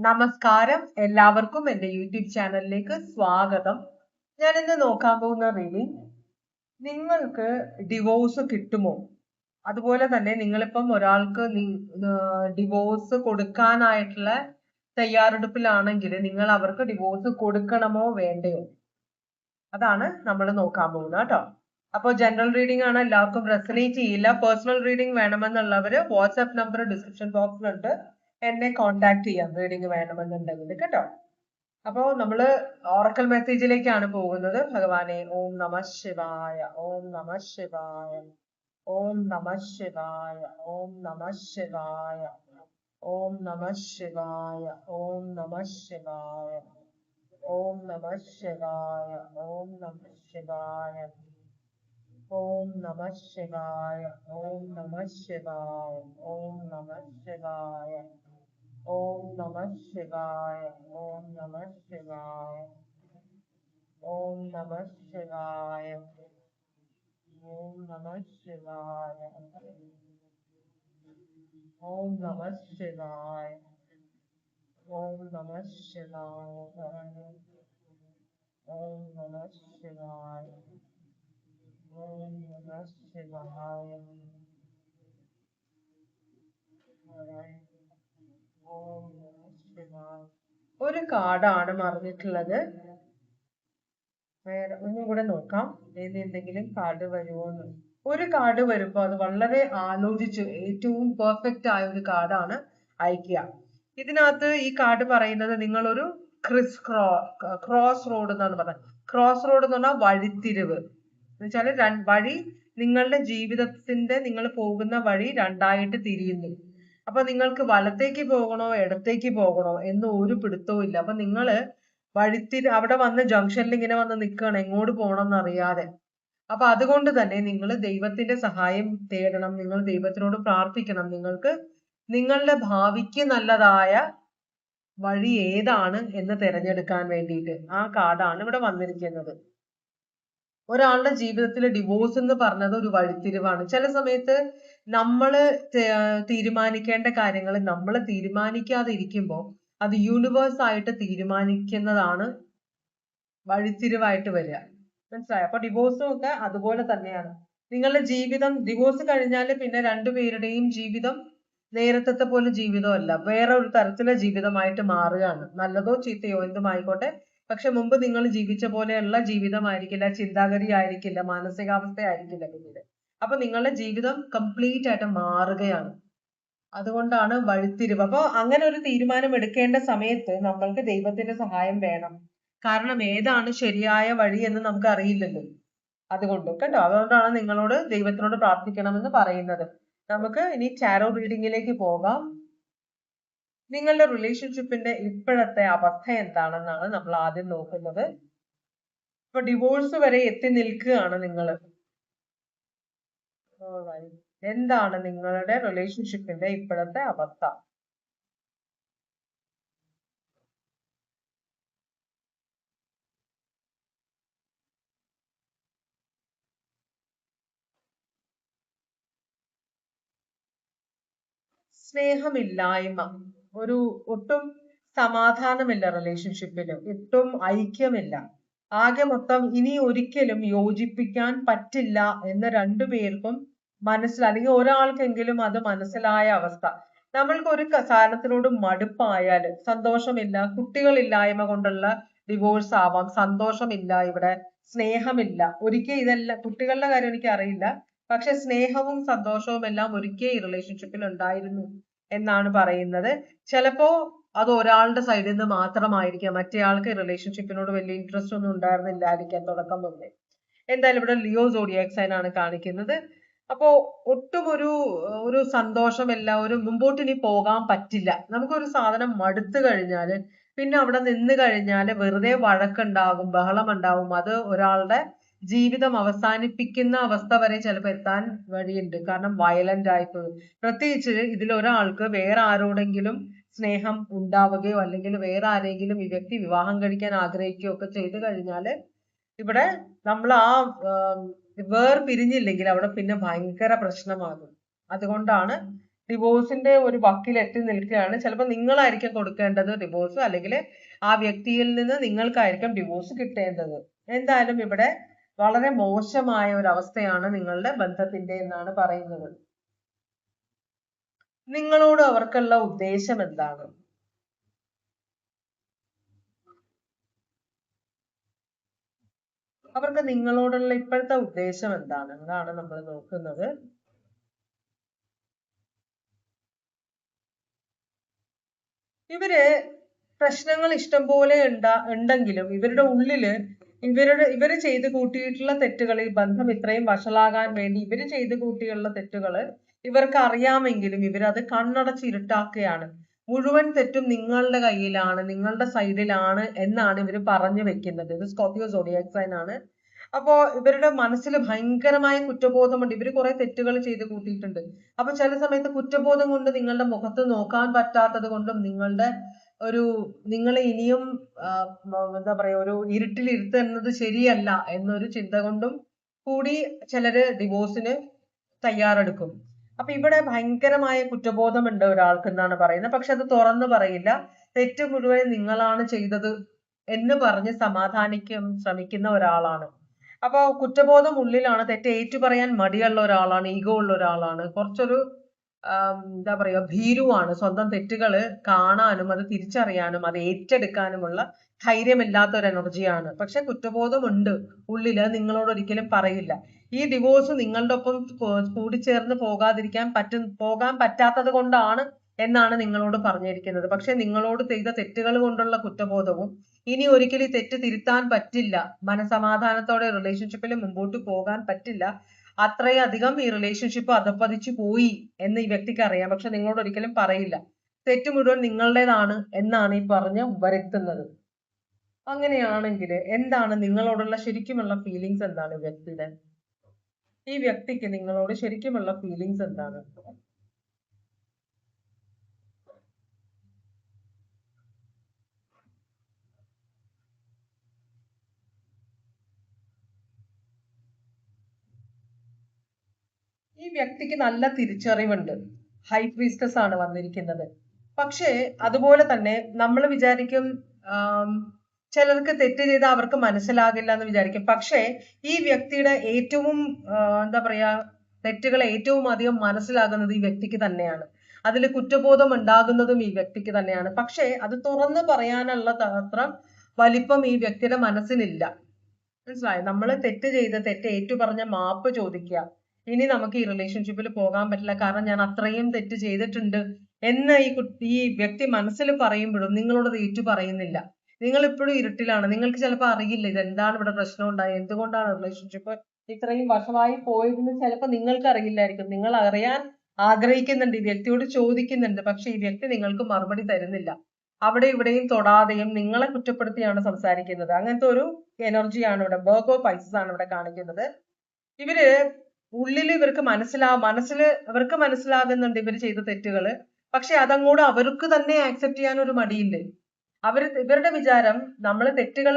നമസ്കാരം, എല്ലാവർക്കും എൻ്റെ യൂട്യൂബ് ചാനലിലേക്ക് സ്വാഗതം. ഞാൻ ഇന്ന് നോക്കാൻ പോകുന്ന റീഡിംഗ്, നിങ്ങൾക്ക് ഡിവോഴ്സ് കിട്ടുമോ? അതുപോലെ തന്നെ നിങ്ങളിപ്പം ഒരാൾക്ക് ഡിവോഴ്സ് കൊടുക്കാനായിട്ടുള്ള തയ്യാറെടുപ്പിലാണെങ്കിൽ നിങ്ങൾ അവർക്ക് ഡിവോഴ്സ് കൊടുക്കണമോ വേണ്ടയോ? അതാണ് നമ്മൾ നോക്കാൻ പോകുന്നത് കേട്ടോ. അപ്പോൾ ജനറൽ റീഡിംഗ് ആണ്, എല്ലാവർക്കും റെസനേറ്റ് ചെയ്യില്ല. പേഴ്സണൽ റീഡിംഗ് വേണമെന്നുള്ളവര് വാട്സ്ആപ്പ് നമ്പർ ഡിസ്ക്രിപ്ഷൻ ബോക്സിലുണ്ട്, എന്നെ കോൺടാക്ട് ചെയ്യാം റീഡിംഗ് വേണമെന്നുണ്ടെങ്കിൽ കേട്ടോ. അപ്പോൾ നമ്മള് ഓറക്കൽ മെസ്സേജിലേക്കാണ് പോകുന്നത്. ഭഗവാനെ ഓം നമ ശിവായ, ഓം നമ ശിവായ, ഓം നമ ശിവായ, ഓം നമ ശിവായ, ഓം നമ ശിവായ, ഓം നമ ശിവായ, ഓം നമ ശിവായ, ഓം നമ ശിവായ, ഓം നമ ശിവായ, ഓം നമ ശിവായ, ഓം നമ ശിവായ, ഓം നമ ശിവായ, ഓം നമ ശിവായ, ഓം നമ ശിവായ, ഓം നമ ശിവായ, ഓം നമ ശിവായ, ഓം നമ ശിവായ, ഓം നമ ശിവായ, ഓം നമ ശിവായ. ഒരു കാർഡാണ് മറിഞ്ഞിട്ടുള്ളത്. വേറെ ഒന്നും കൂടെ നോക്കാം, എന്തെങ്കിലും കാർഡ് വരുമോന്ന്. ഒരു കാർഡ് വരുമ്പോ അത് വളരെ ആലോചിച്ച് ഏറ്റവും പെർഫെക്റ്റ് ആയ ഒരു കാർഡാണ് അയക്കുക. ഇതിനകത്ത് ഈ കാർഡ് പറയുന്നത് നിങ്ങളൊരു ക്രോസ് റോഡ് എന്നാണ് പറഞ്ഞത്. ക്രോസ് റോഡ് എന്ന് പറഞ്ഞാൽ വഴിത്തിരിവ് എന്ന് വെച്ചാല് വഴി, നിങ്ങളുടെ ജീവിതത്തിന്റെ നിങ്ങൾ പോകുന്ന വഴി രണ്ടായിട്ട് തിരിയുന്നു. അപ്പൊ നിങ്ങൾക്ക് വലത്തേക്ക് പോകണോ ഇടത്തേക്ക് പോകണോ എന്ന് ഒരു പിടുത്തവും ഇല്ല. അപ്പൊ നിങ്ങള് അവിടെ വന്ന് ജംഗ്ഷനിൽ ഇങ്ങനെ വന്ന് നിൽക്കുകയാണ്, എങ്ങോട്ട് പോകണം എന്നറിയാതെ. അപ്പൊ അതുകൊണ്ട് തന്നെ നിങ്ങൾ ദൈവത്തിന്റെ സഹായം തേടണം, നിങ്ങൾ ദൈവത്തിനോട് പ്രാർത്ഥിക്കണം. നിങ്ങൾക്ക് നിങ്ങളുടെ ഭാവിക്ക് നല്ലതായ വഴി ഏതാണ് എന്ന് തിരഞ്ഞെടുക്കാൻ വേണ്ടിയിട്ട് ആ കാർഡാണ് ഇവിടെ വന്നിരിക്കുന്നത്. ഒരാളുടെ ജീവിതത്തിൽ ഡിവോഴ്സ് എന്ന് പറഞ്ഞത് ഒരു വഴിത്തിരിവാണ്. ചില സമയത്ത് നമ്മള് തീരുമാനിക്കേണ്ട കാര്യങ്ങൾ നമ്മൾ തീരുമാനിക്കാതെ ഇരിക്കുമ്പോൾ അത് യൂണിവേഴ്സ് ആയിട്ട് തീരുമാനിക്കുന്നതാണ് വഴിത്തിരിവായിട്ട് വരിക. മനസ്സിലായോ? അപ്പൊ ഡിവോഴ്സും ഒക്കെ അതുപോലെ തന്നെയാണ്. നിങ്ങളുടെ ജീവിതം ഡിവോഴ്സ് കഴിഞ്ഞാൽ പിന്നെ രണ്ടുപേരുടെയും ജീവിതം നേരത്തെ പോലെ ജീവിതമല്ല, വേറെ ഒരു തരത്തിലെ ജീവിതമായിട്ട് മാറുകയാണ്. നല്ലതോ ചീത്തയോ എന്തുമായിക്കോട്ടെ, പക്ഷെ മുമ്പ് നിങ്ങൾ ജീവിച്ച പോലെയുള്ള ജീവിതമായിരിക്കില്ല, ചിന്താഗതി ആയിരിക്കില്ല, മാനസികാവസ്ഥ ആയിരിക്കില്ല പിന്നീട്. അപ്പൊ നിങ്ങളുടെ ജീവിതം കംപ്ലീറ്റ് ആയിട്ട് മാറുകയാണ്. അതുകൊണ്ടാണ് വഴിത്തിരിവ്. അപ്പൊ അങ്ങനെ ഒരു തീരുമാനം എടുക്കേണ്ട സമയത്ത് നമ്മൾക്ക് ദൈവത്തിന്റെ സഹായം വേണം. കാരണം ഏതാണ് ശരിയായ വഴി എന്ന് നമുക്ക് അറിയില്ലല്ലോ. അതുകൊണ്ട് കേട്ടോ, അതുകൊണ്ടാണ് നിങ്ങളോട് ദൈവത്തിനോട് പ്രാർത്ഥിക്കണമെന്ന് പറയുന്നത്. നമുക്ക് ഇനി ടാരോ റീഡിങ്ങിലേക്ക് പോകാം. നിങ്ങളുടെ റിലേഷൻഷിപ്പിന്റെ ഇപ്പോഴത്തെ അവസ്ഥ എന്താണെന്നാണ് നമ്മൾ ആദ്യം നോക്കുന്നത്. ഇപ്പൊ ഡിവോഴ്സ് വരെ എത്തി നിൽക്കുകയാണ് നിങ്ങൾ. എന്താണ് നിങ്ങളുടെ റിലേഷൻഷിപ്പിന്റെ ഇപ്പോഴത്തെ അവസ്ഥ? സ്നേഹമില്ലായ്മ, ഒട്ടും സമാധാനമില്ല റിലേഷൻഷിപ്പിൽ, ഒട്ടും ഐക്യമില്ല. ആകെ മൊത്തം ഇനി ഒരിക്കലും യോജിപ്പിക്കാൻ പറ്റില്ല എന്ന് രണ്ടുപേർക്കും അല്ലെങ്കിൽ ഒരാൾക്കെങ്കിലും അത് മനസ്സിലായ അവസ്ഥ. നമ്മൾക്ക് ഒരു സാധനത്തിനോട് മടുപ്പായാൽ, സന്തോഷമില്ല, കുട്ടികളില്ലായ്മ കൊണ്ടുള്ള ഡിവോഴ്സ് ആവാം, സന്തോഷമില്ല, ഇവിടെ സ്നേഹമില്ല. ഒരിക്കൽ ഇതെല്ലാം, കുട്ടികളുടെ കാര്യം എനിക്ക് അറിയില്ല, പക്ഷെ സ്നേഹവും സന്തോഷവും എല്ലാം ഒരിക്കൽ ഈ റിലേഷൻഷിപ്പിൽ ഉണ്ടായിരുന്നു എന്നാണ് പറയുന്നത്. ചിലപ്പോ അത് ഒരാളുടെ സൈഡിൽ നിന്ന് മാത്രമായിരിക്കാം, മറ്റേയാൾക്ക് റിലേഷൻഷിപ്പിനോട് വലിയ ഇൻട്രസ്റ്റ് ഒന്നും ഉണ്ടായിരുന്നില്ലായിരിക്കാം തുടക്കം മുതലേ. എന്തായാലും ഇവിടെ ലിയോ സോഡിയാക് സൈൻ ആണ് കാണിക്കുന്നത്. അപ്പോ ഒട്ടും ഒരു സന്തോഷമില്ല, മുമ്പോട്ട് ഇനി പോകാൻ പറ്റില്ല. നമുക്കൊരു സാധനം മടുത്തു കഴിഞ്ഞാല് പിന്നെ അവിടെ നിന്ന് കഴിഞ്ഞാല് വെറുതെ വഴക്കുണ്ടാകും, ബഹളം ഉണ്ടാവും. അത് ഒരാളുടെ ജീവിതം അവസാനിപ്പിക്കുന്ന അവസ്ഥ വരെ ചിലപ്പോൾ എത്താൻ വഴിയുണ്ട്. കാരണം വയലന്റ് ആയിപ്പോയി. പ്രത്യേകിച്ച് ഇതിലൊരാൾക്ക് വേറെ ആരോടെങ്കിലും സ്നേഹം ഉണ്ടാവുകയോ അല്ലെങ്കിൽ വേറെ ആരെങ്കിലും ഈ വ്യക്തി വിവാഹം കഴിക്കാൻ ആഗ്രഹിക്കുകയോ ഒക്കെ ചെയ്തു കഴിഞ്ഞാല് ഇവിടെ നമ്മൾ വേർപിരിഞ്ഞില്ലെങ്കിൽ അവിടെ പിന്നെ ഭയങ്കര പ്രശ്നമാകും. അതുകൊണ്ടാണ് ഡിവോഴ്സിന്റെ ഒരു വക്കിൽ എത്തി നിൽക്കുകയാണ്. ചിലപ്പോൾ നിങ്ങളായിരിക്കും കൊടുക്കേണ്ടത് ഡിവോഴ്സ്, അല്ലെങ്കിൽ ആ വ്യക്തിയിൽ നിന്ന് നിങ്ങൾക്കായിരിക്കും ഡിവോഴ്സ് കിട്ടേണ്ടത്. എന്തായാലും ഇവിടെ വളരെ മോശമായ ഒരു അവസ്ഥയാണ് നിങ്ങളുടെ ബന്ധത്തിന്റെ എന്നാണ് പറയുന്നത്. നിങ്ങളോട് അവർക്കുള്ള ഉദ്ദേശം എന്താണ്? അവർക്ക് നിങ്ങളോടുള്ള ഇപ്പോഴത്തെ ഉദ്ദേശം എന്താണ്? അതാണ് നമ്മൾ നോക്കുന്നത്. ഇവര് പ്രശ്നങ്ങൾ ഇഷ്ടം പോലെ ഉണ്ടെങ്കിലും ഇവരുടെ ഉള്ളില് ഇവര് ചെയ്ത് കൂട്ടിയിട്ടുള്ള തെറ്റുകൾ, ഈ ബന്ധം ഇത്രയും വഷളാകാൻ വേണ്ടി ഇവര് ചെയ്ത് കൂട്ടിയുള്ള തെറ്റുകള് ഇവർക്ക് അറിയാമെങ്കിലും ഇവരത് കണ്ണടച്ചിരുട്ടാക്കുകയാണ്. മുഴുവൻ തെറ്റും നിങ്ങളുടെ കയ്യിലാണ്, നിങ്ങളുടെ സൈഡിലാണ് എന്നാണ് ഇവര് പറഞ്ഞു വെക്കുന്നത്. ഇത് സ്കോർപിയോ സോഡിയാക് സൈൻ ആണ്. അപ്പോ ഇവരുടെ മനസ്സിൽ ഭയങ്കരമായ കുറ്റബോധമുണ്ട്. ഇവര് കുറെ തെറ്റുകൾ ചെയ്ത് കൂട്ടിയിട്ടുണ്ട്. അപ്പൊ ചില സമയത്ത് കുറ്റബോധം കൊണ്ട് നിങ്ങളുടെ മുഖത്ത് നോക്കാൻ പറ്റാത്തത് കൊണ്ടും നിങ്ങളെ ഇനിയും എന്താ പറയാ, ഒരു ഇരുട്ടുന്നത് ശരിയല്ല എന്നൊരു ചിന്ത കൊണ്ടും കൂടി ചിലര് ഡിവോഴ്സിന് തയ്യാറെടുക്കും. അപ്പൊ ഇവിടെ ഭയങ്കരമായ കുറ്റബോധമുണ്ട് ഒരാൾക്ക് എന്നാണ് പറയുന്നത്. പക്ഷെ അത് തുറന്നു പറയില്ല. തെറ്റ് മുഴുവൻ നിങ്ങളാണ് ചെയ്തത് എന്ന് പറഞ്ഞ് സമാധാനിക്കാൻ ശ്രമിക്കുന്ന ഒരാളാണ്. അപ്പൊ കുറ്റബോധം ഉള്ളിലാണ്. തെറ്റ് ഏറ്റു പറയാൻ മടിയുള്ള ഒരാളാണ്, ഈഗോ ഉള്ള ഒരാളാണ്, കുറച്ചൊരു എന്താ പറയാ, ഭീരുവാണ്. സ്വന്തം തെറ്റുകള് കാണാനും അത് തിരിച്ചറിയാനും അത് ഏറ്റെടുക്കാനുമുള്ള ധൈര്യമില്ലാത്ത ഒരു എനർജിയാണ്. പക്ഷെ കുറ്റബോധമുണ്ട് ഉള്ളില്, നിങ്ങളോട് ഒരിക്കലും പറയില്ല. ഈ ഡിവോഴ്സ് നിങ്ങളുടെ ഒപ്പം കൂടിച്ചേർന്ന് പോകാൻ പറ്റാത്തത് കൊണ്ടാണ് എന്നാണ് നിങ്ങളോട് പറഞ്ഞിരിക്കുന്നത്. പക്ഷെ നിങ്ങളോട് ചെയ്ത തെറ്റുകൾ കൊണ്ടുള്ള കുറ്റബോധവും ഇനി ഒരിക്കലും ഈ തെറ്റ് തിരുത്താൻ പറ്റില്ല, മനസമാധാനത്തോടെ റിലേഷൻഷിപ്പിൽ മുമ്പോട്ട് പോകാൻ പറ്റില്ല, അത്രയധികം ഈ റിലേഷൻഷിപ്പ് അധപ്പതിച്ചു പോയി എന്ന് ഈ വ്യക്തിക്ക് അറിയാം. പക്ഷെ നിങ്ങളോട് ഒരിക്കലും പറയില്ല. തെറ്റ് മുഴുവൻ നിങ്ങളുടേതാണ് എന്നാണ് ഈ പറഞ്ഞ് വരുത്തുന്നത്. അങ്ങനെയാണെങ്കിൽ എന്താണ് നിങ്ങളോടുള്ള ശരിക്കുമുള്ള ഫീലിങ്സ്? എന്താണ് ഈ വ്യക്തിക്ക് നിങ്ങളോട് ശരിക്കുമുള്ള ഫീലിങ്സ് എന്താണ്? ഈ വ്യക്തിക്ക് നല്ല തിരിച്ചറിവുണ്ട്. ഹൈ പ്രീസ്റ്റസ് ആണ് വന്നിരിക്കുന്നത്. പക്ഷേ അതുപോലെ തന്നെ നമ്മൾ വിചാരിക്കും ചിലർക്ക് തെറ്റ് ചെയ്താൽ അവർക്ക് മനസ്സിലാകില്ല എന്ന് വിചാരിക്കും. പക്ഷേ ഈ വ്യക്തിയുടെ ഏറ്റവും എന്താ പറയാ, തെറ്റുകൾ ഏറ്റവും അധികം മനസ്സിലാകുന്നത് ഈ വ്യക്തിക്ക് തന്നെയാണ്. അതിൽ കുറ്റബോധം ഉണ്ടാകുന്നതും ഈ വ്യക്തിക്ക് തന്നെയാണ്. പക്ഷേ അത് തുറന്നു പറയാനുള്ള അത്ര വലിപ്പം ഈ വ്യക്തിയുടെ മനസ്സിനില്ല. മനസ്സിലായോ? നമ്മൾ തെറ്റ് ഏറ്റു പറഞ്ഞ മാപ്പ് ചോദിക്കുക. ഇനി നമുക്ക് ഈ റിലേഷൻഷിപ്പിൽ പോകാൻ പറ്റില്ല, കാരണം ഞാൻ അത്രയും തെറ്റ് ചെയ്തിട്ടുണ്ട് എന്ന് ഈ വ്യക്തി മനസ്സിൽ പറയുമ്പോഴും നിങ്ങളോട് ഏറ്റു പറയുന്നില്ല. നിങ്ങൾ ഇപ്പോഴും ഇരുട്ടിലാണ്. നിങ്ങൾക്ക് ചിലപ്പോൾ അറിയില്ല ഇതെന്താണ് ഇവിടെ പ്രശ്നം ഉണ്ടായത്, എന്തുകൊണ്ടാണ് റിലേഷൻഷിപ്പ് ഇത്രയും വഷളായി പോയതെന്ന് ചിലപ്പോൾ നിങ്ങൾക്ക് അറിയില്ലായിരിക്കും. നിങ്ങൾ അറിയാൻ ആഗ്രഹിക്കുന്നുണ്ട്, ഈ വ്യക്തിയോട് ചോദിക്കുന്നുണ്ട്. പക്ഷെ ഈ വ്യക്തി നിങ്ങൾക്ക് മറുപടി തരുന്നില്ല. അവിടെ ഇവിടെയും തൊടാതെയും നിങ്ങളെ കുറ്റപ്പെടുത്തിയാണ് സംസാരിക്കുന്നത്. അങ്ങനത്തെ ഒരു എനർജിയാണ് ഇവിടെ, വെർഗോ പൈസസ് ആണ് ഇവിടെ കാണിക്കുന്നത്. ഇവര് ഉള്ളിൽ ഇവർക്ക് അവർക്ക് മനസ്സിലാകുന്നുണ്ട് ഇവർ ചെയ്ത തെറ്റുകള്. പക്ഷെ അതങ്ങോട്ട് അവർക്ക് തന്നെ ആക്സെപ്റ്റ് ചെയ്യാൻ ഒരു മടിയില്ലേ. ഇവരുടെ വിചാരം നമ്മളെ തെറ്റുകൾ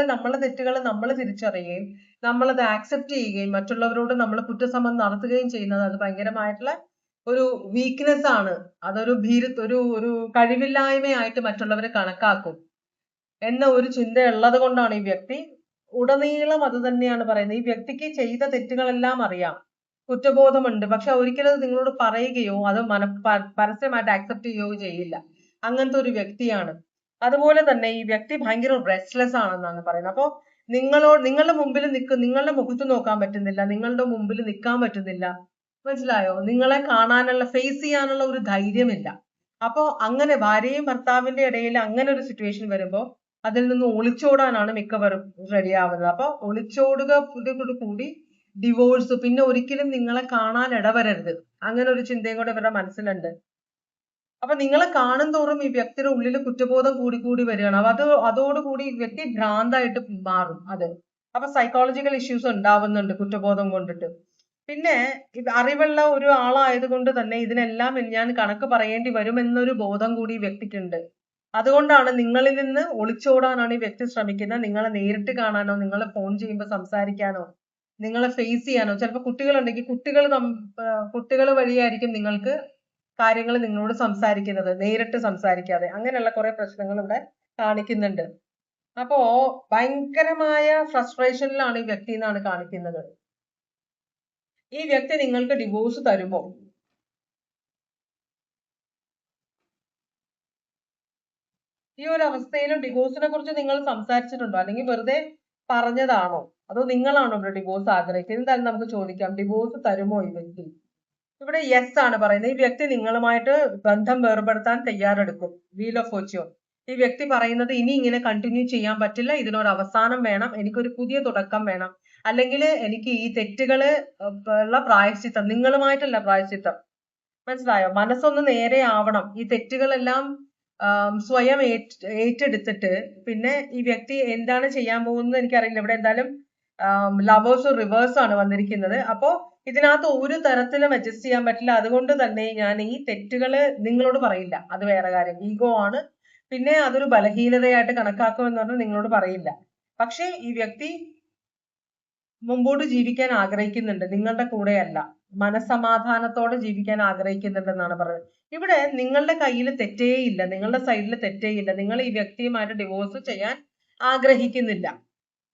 നമ്മൾ തിരിച്ചറിയുകയും നമ്മളത് ആക്സെപ്റ്റ് ചെയ്യുകയും മറ്റുള്ളവരോട് നമ്മൾ കുറ്റസമ്മതം നടത്തുകയും ചെയ്യുന്നത് അത് ഭയങ്കരമായിട്ടുള്ള ഒരു വീക്ക്നെസ് ആണ്. അതൊരു ഒരു കഴിവില്ലായ്മയായിട്ട് മറ്റുള്ളവരെ കണക്കാക്കും എന്ന ഒരു ചിന്ത ഉള്ളത് കൊണ്ടാണ് ഈ വ്യക്തി ഉടനീളം അത് തന്നെയാണ് പറയുന്നത്. ഈ വ്യക്തിക്ക് ചെയ്ത തെറ്റുകളെല്ലാം അറിയാം, കുറ്റബോധമുണ്ട്. പക്ഷെ ഒരിക്കലും അത് നിങ്ങളോട് പറയുകയോ അത് പരസ്യമായിട്ട് ആക്സെപ്റ്റ് ചെയ്യുകയോ ചെയ്യില്ല. അങ്ങനത്തെ ഒരു വ്യക്തിയാണ്. അതുപോലെ തന്നെ ഈ വ്യക്തി ഭയങ്കര റെസ്റ്റ്ലെസ് ആണെന്നാണ് പറയുന്നത്. അപ്പോ നിങ്ങളുടെ മുഖത്ത് നോക്കാൻ പറ്റുന്നില്ല, നിങ്ങളുടെ മുമ്പിൽ നിൽക്കാൻ പറ്റുന്നില്ല. മനസ്സിലായോ? നിങ്ങളെ കാണാനുള്ള, ഫേസ് ചെയ്യാനുള്ള ഒരു ധൈര്യമില്ല. അപ്പോ അങ്ങനെ ഭാര്യയും ഭർത്താവിന്റെ ഇടയിൽ അങ്ങനെ ഒരു സിറ്റുവേഷൻ വരുമ്പോ അതിൽ നിന്ന് ഒളിച്ചോടാനാണ് മിക്കവരും റെഡി ആവുന്നത്. അപ്പൊ ഒളിച്ചോടുക കൂടി ഡിവോഴ്സ്, പിന്നെ ഒരിക്കലും നിങ്ങളെ കാണാൻ ഇടവരരുത്, അങ്ങനെ ഒരു ചിന്തയും കൂടെ ഇവരുടെ മനസ്സിലുണ്ട്. അപ്പൊ നിങ്ങളെ കാണും തോറും ഈ വ്യക്തിയുടെ ഉള്ളിൽ കുറ്റബോധം കൂടി വരികയാണ്. അപ്പൊ അതോടുകൂടി ഈ വ്യക്തി ഭ്രാന്തായിട്ട് മാറും. അപ്പൊ സൈക്കോളജിക്കൽ ഇഷ്യൂസ് ഉണ്ടാവുന്നുണ്ട് കുറ്റബോധം കൊണ്ടിട്ട്. പിന്നെ അറിവുള്ള ഒരു ആളായത് കൊണ്ട് തന്നെ ഇതിനെല്ലാം ഞാൻ കണക്ക് പറയേണ്ടി വരുമെന്നൊരു ബോധം കൂടി ഈ വ്യക്തിക്കുണ്ട്. അതുകൊണ്ടാണ് നിങ്ങളിൽ നിന്ന് ഒളിച്ചോടാനാണ് ഈ വ്യക്തി ശ്രമിക്കുന്നത്. നിങ്ങളെ നേരിട്ട് കാണാനോ, നിങ്ങളെ ഫോൺ ചെയ്യുമ്പോൾ സംസാരിക്കാനോ, നിങ്ങളെ ഫേസ് ചെയ്യാനോ. ചിലപ്പോൾ കുട്ടികളുണ്ടെങ്കിൽ കുട്ടികൾ വഴിയായിരിക്കും നിങ്ങൾക്ക് കാര്യങ്ങൾ നിങ്ങളോട് സംസാരിക്കുന്നത്, നേരിട്ട് സംസാരിക്കാതെ, അങ്ങനെയുള്ള കുറെ പ്രശ്നങ്ങൾ ഇവിടെ കാണിക്കുന്നുണ്ട്. അപ്പോ ഭയങ്കരമായ ഫ്രസ്ട്രേഷനിലാണ് ഈ വ്യക്തി എന്നാണ് കാണിക്കുന്നത്. ഈ വ്യക്തി നിങ്ങൾക്ക് ഡിവോഴ്സ് തരുമോ? ഈ ഒരു അവസ്ഥയിലും ഡിവോഴ്സിനെ കുറിച്ച് നിങ്ങൾ സംസാരിച്ചിട്ടുണ്ടോ, അല്ലെങ്കിൽ വെറുതെ പറഞ്ഞതാണോ, അതോ നിങ്ങളാണോ ഇവിടെ ഡിവോഴ്സ് ആഗ്രഹിക്കുന്നത്? എന്തായാലും നമുക്ക് ചോദിക്കാം, ഡിവോഴ്സ് തരുമോ ഈ വ്യക്തി? ഇവിടെ യെസ് ആണ് പറയുന്നത്. ഈ വ്യക്തി നിങ്ങളുമായിട്ട് ബന്ധം വേർപെടുത്താൻ തയ്യാറെടുക്കും. Wheel of fortune. ഈ വ്യക്തി പറയുന്നത് ഇനി ഇങ്ങനെ കണ്ടിന്യൂ ചെയ്യാൻ പറ്റില്ല, ഇതിനൊരു അവസാനം വേണം, എനിക്കൊരു പുതിയ തുടക്കം വേണം, അല്ലെങ്കിൽ എനിക്ക് ഈ തെറ്റുകള് ഉള്ള പ്രായശ്ചിത്തം, നിങ്ങളുമായിട്ടുള്ള പ്രായശ്ചിത്തം, മനസ്സിലായോ? മനസ്സൊന്ന് നേരെ ആവണം. ഈ തെറ്റുകളെല്ലാം സ്വയം ഏറ്റെടുത്തിട്ട് പിന്നെ ഈ വ്യക്തി എന്താണ് ചെയ്യാൻ പോകുന്നത് എനിക്കറിയില്ല. ഇവിടെ എന്തായാലും ലവേഴ്സ് റിവേഴ്സ് ആണ് വന്നിരിക്കുന്നത്. അപ്പോ ഇതിനകത്ത് ഒരു തരത്തിലും അഡ്ജസ്റ്റ് ചെയ്യാൻ പറ്റില്ല. അതുകൊണ്ട് തന്നെ ഞാൻ ഈ തെറ്റുകള് നിങ്ങളോട് പറയില്ല. അത് വേറെ കാര്യം, ഈഗോ ആണ്. പിന്നെ അതൊരു ബലഹീനതയായിട്ട് കണക്കാക്കുമെന്ന് പറഞ്ഞാൽ നിങ്ങളോട് പറയില്ല. പക്ഷെ ഈ വ്യക്തി മുമ്പോട്ട് ജീവിക്കാൻ ആഗ്രഹിക്കുന്നുണ്ട്, നിങ്ങളുടെ കൂടെയല്ല. മനസമാധാനത്തോടെ ജീവിക്കാൻ ആഗ്രഹിക്കുന്നുണ്ടെന്നാണ് പറയുന്നത്. ഇവിടെ നിങ്ങളുടെ കയ്യിൽ തെറ്റേയില്ല, നിങ്ങളുടെ സൈഡിൽ തെറ്റേയില്ല. നിങ്ങൾ ഈ വ്യക്തിയുമായിട്ട് ഡിവോഴ്സ് ചെയ്യാൻ ആഗ്രഹിക്കുന്നില്ല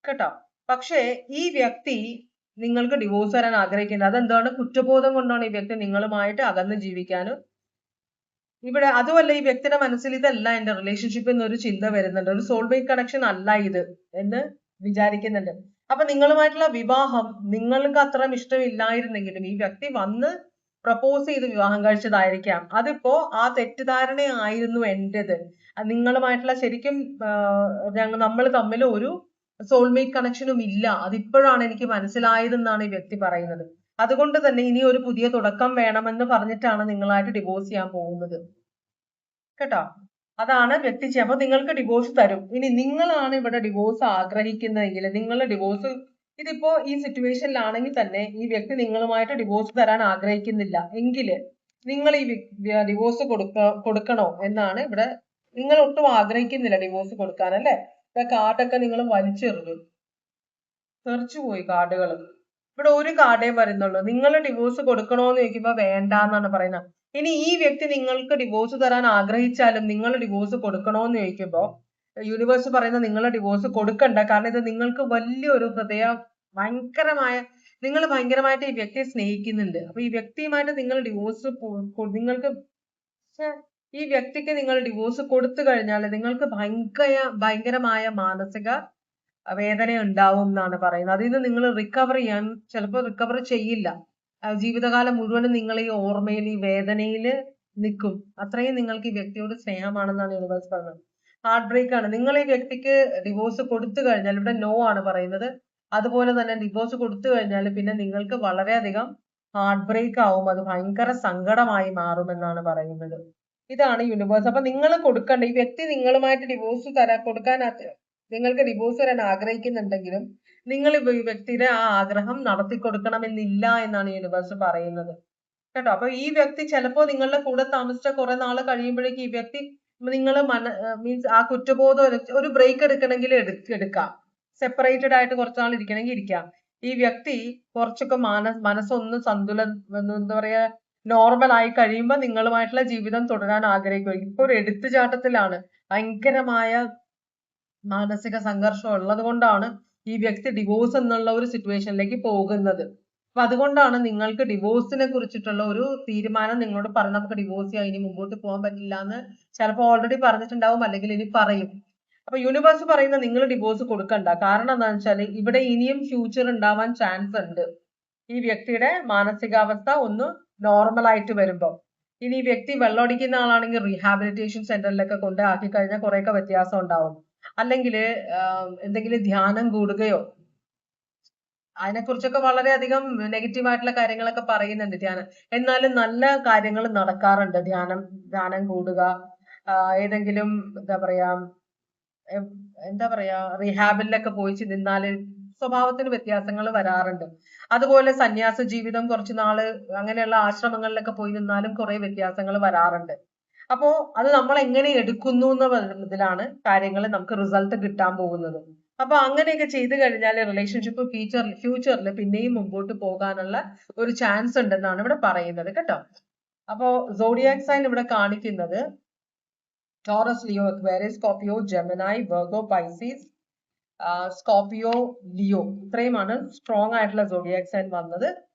കേട്ടോ. പക്ഷേ ഈ വ്യക്തി നിങ്ങൾക്ക് ഡിവോഴ്സ് തരാൻ ആഗ്രഹിക്കുന്നത് അതെന്താണ്? കുറ്റബോധം കൊണ്ടാണ് ഈ വ്യക്തി നിങ്ങളുമായിട്ട് അകന്ന് ജീവിക്കാനും. ഇവിടെ അതുമല്ല, ഈ വ്യക്തിയുടെ മനസ്സിൽ ഇതല്ല എന്റെ റിലേഷൻഷിപ്പ് എന്നൊരു ചിന്ത വരുന്നുണ്ട്, ഒരു സോൾമേറ്റ് കണക്ഷൻ അല്ല ഇത് എന്ന് വിചാരിക്കുന്നുണ്ട്. അപ്പൊ നിങ്ങളുമായിട്ടുള്ള വിവാഹം നിങ്ങൾക്ക് അത്രയും ഇഷ്ടമില്ലായിരുന്നെങ്കിലും ഈ വ്യക്തി വന്ന് പ്രപ്പോസ് ചെയ്ത് വിവാഹം കഴിച്ചതായിരിക്കാം. അതിപ്പോ ആ തെറ്റിദ്ധാരണയായിരുന്നു എന്റേത്. നിങ്ങളുമായിട്ടുള്ള ശരിക്കും നമ്മൾ തമ്മിൽ ഒരു സോൾമേറ്റ് കണക്ഷനും ഇല്ല, അതിപ്പോഴാണ് എനിക്ക് മനസ്സിലായതെന്നാണ് ഈ വ്യക്തി പറയുന്നത്. അതുകൊണ്ട് തന്നെ ഇനി ഒരു പുതിയ തുടക്കം വേണമെന്ന് പറഞ്ഞിട്ടാണ് നിങ്ങളായിട്ട് ഡിവോഴ്സ് ചെയ്യാൻ പോകുന്നത് കേട്ടോ. അതാണ് വ്യക്തി ചെയ്യുക. അപ്പൊ നിങ്ങൾക്ക് ഡിവോഴ്സ് തരും. ഇനി നിങ്ങളാണ് ഇവിടെ ഡിവോഴ്സ് ആഗ്രഹിക്കുന്നതെങ്കിൽ, നിങ്ങൾ ഡിവോഴ്സ് ഇതിപ്പോ ഈ സിറ്റുവേഷനിലാണെങ്കിൽ തന്നെ ഈ വ്യക്തി നിങ്ങളുമായിട്ട് ഡിവോഴ്സ് തരാൻ ആഗ്രഹിക്കുന്നില്ല എങ്കിൽ നിങ്ങൾ ഈ ഡിവോഴ്സ് കൊടുക്കണോ എന്നാണ് ഇവിടെ. നിങ്ങൾ ഒട്ടും ആഗ്രഹിക്കുന്നില്ല ഡിവോഴ്സ് കൊടുക്കാൻ അല്ലെ? കാർഡൊക്കെ നിങ്ങൾ വലിച്ചെറിഞ്ഞു, തെറിച്ചു പോയി കാർഡുകൾ. ഇവിടെ ഒരു കാർഡേ വരുന്നുള്ളൂ. നിങ്ങൾ ഡിവോഴ്സ് കൊടുക്കണോന്ന് ചോദിക്കുമ്പോ വേണ്ട എന്നാണ് പറയുന്നത്. ഇനി ഈ വ്യക്തി നിങ്ങൾക്ക് ഡിവോഴ്സ് തരാൻ ആഗ്രഹിച്ചാലും നിങ്ങൾ ഡിവോഴ്സ് കൊടുക്കണോന്ന് ചോദിക്കുമ്പോ യൂണിവേഴ്സ് പറയുന്നത് നിങ്ങൾ ഡിവോഴ്സ് കൊടുക്കണ്ട. കാരണം ഇത് നിങ്ങൾക്ക് വലിയൊരു നിങ്ങൾ ഭയങ്കരമായിട്ട് ഈ വ്യക്തിയെ സ്നേഹിക്കുന്നുണ്ട്. അപ്പൊ ഈ വ്യക്തിയുമായിട്ട് നിങ്ങൾ ഡിവോഴ്സ് നിങ്ങൾക്ക് ഈ വ്യക്തിക്ക് നിങ്ങൾ ഡിവോഴ്സ് കൊടുത്തു കഴിഞ്ഞാൽ നിങ്ങൾക്ക് ഭയങ്കരമായ മാനസിക വേദന ഉണ്ടാവും എന്നാണ് പറയുന്നത്. അതിൽ നിന്ന് നിങ്ങൾ റിക്കവർ ചെയ്യാൻ ചിലപ്പോൾ റിക്കവർ ചെയ്യില്ല. ജീവിതകാലം മുഴുവനും നിങ്ങൾ ഈ ഓർമ്മയിൽ, ഈ വേദനയിൽ നിൽക്കും. അത്രയും നിങ്ങൾക്ക് ഈ വ്യക്തിയോട് സ്നേഹമാണെന്നാണ് യൂണിവേഴ്സ് പറഞ്ഞത്. ഹാർട്ട് ബ്രേക്ക് ആണ്. നിങ്ങൾ ഈ വ്യക്തിക്ക് ഡിവോഴ്സ് കൊടുത്തു കഴിഞ്ഞാൽ, ഇവിടെ നോ ആണ് പറയുന്നത്. അതുപോലെ തന്നെ ഡിവോഴ്സ് കൊടുത്തു കഴിഞ്ഞാൽ പിന്നെ നിങ്ങൾക്ക് വളരെയധികം ഹാർട്ട് ബ്രേക്ക് ആവും, അത് ഭയങ്കര സങ്കടമായി മാറുമെന്നാണ് പറയുന്നത്. ഇതാണ് യൂണിവേഴ്സ്. അപ്പൊ നിങ്ങൾ കൊടുക്കണ്ട. ഈ വ്യക്തി നിങ്ങളുമായിട്ട് ഡിവോഴ്സ് കൊടുക്കാൻ നിങ്ങൾക്ക് ഡിവോഴ്സ് തരാൻ ആഗ്രഹിക്കുന്നുണ്ടെങ്കിലും നിങ്ങൾ ഈ വ്യക്തിയുടെ ആ ആഗ്രഹം നടത്തി കൊടുക്കണമെന്നില്ല എന്നാണ് യൂണിവേഴ്സ് പറയുന്നത് കേട്ടോ. അപ്പൊ ഈ വ്യക്തി ചിലപ്പോ നിങ്ങളുടെ കൂടെ താമസിച്ച കുറെ നാൾ കഴിയുമ്പോഴേക്കും ഈ വ്യക്തി നിങ്ങൾ മീൻസ് ആ കുറ്റബോധം, ഒരു ബ്രേക്ക് എടുക്കണമെങ്കിൽ എടുക്കാം, സെപ്പറേറ്റഡ് ആയിട്ട് കുറച്ചാൾ ഇരിക്കണമെങ്കിൽ ഇരിക്കാം. ഈ വ്യക്തി കുറച്ചൊക്കെ മനസ്സൊന്ന് എന്താ പറയാ നോർമൽ ആയി കഴിയുമ്പോൾ നിങ്ങളുമായിട്ടുള്ള ജീവിതം തുടരാൻ ആഗ്രഹിക്കും. ഇപ്പൊ ഒരു എടുത്തുചാട്ടത്തിലാണ്, ഭയങ്കരമായ മാനസിക സംഘർഷം ഉള്ളത് കൊണ്ടാണ് ഈ വ്യക്തി ഡിവോഴ്സ് എന്നുള്ള ഒരു സിറ്റുവേഷനിലേക്ക് പോകുന്നത്. അപ്പൊ അതുകൊണ്ടാണ് നിങ്ങൾക്ക് ഡിവോഴ്സിനെ കുറിച്ചിട്ടുള്ള ഒരു തീരുമാനം നിങ്ങളോട് പറഞ്ഞ് നമുക്ക് ഡിവോഴ്സ് ചെയ്യാം, ഇനി മുമ്പോട്ട് പോകാൻ പറ്റില്ല എന്ന് ചിലപ്പോൾ ഓൾറെഡി പറഞ്ഞിട്ടുണ്ടാവും, അല്ലെങ്കിൽ ഇനി പറയും. അപ്പൊ യൂണിവേഴ്സ് പറയുന്ന നിങ്ങൾ ഡിവോഴ്സ് കൊടുക്കണ്ട. കാരണം എന്താണെന്ന് വെച്ചാൽ ഇവിടെ ഇനിയും ഫ്യൂച്ചർ ഉണ്ടാവാൻ ചാൻസ് ഉണ്ട്. ഈ വ്യക്തിയുടെ മാനസികാവസ്ഥ ഒന്ന് നോർമൽ ആയിട്ട് വരുമ്പോൾ. ഇനി ഈ വ്യക്തി വെള്ളമടിക്കുന്ന ആളാണെങ്കിൽ റീഹാബിലിറ്റേഷൻ സെന്ററിലൊക്കെ കൊണ്ട് ആക്കി കഴിഞ്ഞാൽ കുറെയൊക്കെ വ്യത്യാസം ഉണ്ടാവും. അല്ലെങ്കിൽ എന്തെങ്കിലും ധ്യാനം കൂടുകയോ, അതിനെക്കുറിച്ചൊക്കെ വളരെയധികം നെഗറ്റീവ് ആയിട്ടുള്ള കാര്യങ്ങളൊക്കെ പറയുന്നുണ്ട് ധ്യാനം. എന്നാലും നല്ല കാര്യങ്ങൾ നടക്കാറുണ്ട്. ധ്യാനം കൂടുക, ഏതെങ്കിലും എന്താ പറയാ റീഹാബിലൊക്കെ പോയി നിന്നാല് സ്വഭാവത്തിന് വ്യത്യാസങ്ങൾ വരാറുണ്ട്. അതുപോലെ സന്യാസ ജീവിതം കുറച്ചു നാള് അങ്ങനെയുള്ള ആശ്രമങ്ങളിലൊക്കെ പോയി നിന്നാലും കുറെ വ്യത്യാസങ്ങൾ വരാറുണ്ട്. അപ്പോ അത് നമ്മൾ എങ്ങനെ എടുക്കുന്നു എന്നതിലാണ് കാര്യങ്ങൾ നമുക്ക് റിസൾട്ട് കിട്ടാൻ പോകുന്നത്. അപ്പൊ അങ്ങനെയൊക്കെ ചെയ്തു കഴിഞ്ഞാൽ റിലേഷൻഷിപ്പ് ഫ്യൂച്ചറിൽ പിന്നെയും മുമ്പോട്ട് പോകാനുള്ള ഒരു ചാൻസ് ഉണ്ടെന്നാണ് ഇവിടെ പറയുന്നത് കേട്ടോ. അപ്പോ സോഡിയാക് സൈൻ ഇവിടെ കാണിക്കുന്നത് Taurus, Leo, Aquarius, Scorpio, Gemini, Virgo, Pisces, Scorpio, Leo, ഇത്രയുമാണ് സ്ട്രോങ് ആയിട്ടുള്ള സോഡിയാക് സൈൻ വന്നത്.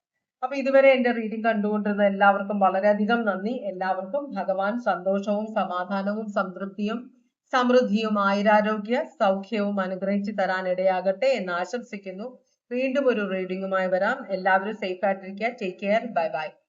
അപ്പൊ ഇതുവരെ എന്റെ റീഡിംഗ് കണ്ടുകൊണ്ടിരുന്ന എല്ലാവർക്കും വളരെയധികം നന്ദി. എല്ലാവർക്കും ഭഗവാൻ സന്തോഷവും സമാധാനവും സംതൃപ്തിയും സമൃദ്ധിയും ആയുരാരോഗ്യ സൗഖ്യവും അനുഗ്രഹിച്ചു തരാൻ ഇടയാകട്ടെ എന്ന് ആശംസിക്കുന്നു. വീണ്ടും ഒരു റീഡിംഗുമായി വരാം. എല്ലാവരും സേഫ് ആയിട്ടിരിക്കുക. Take care. Bye bye.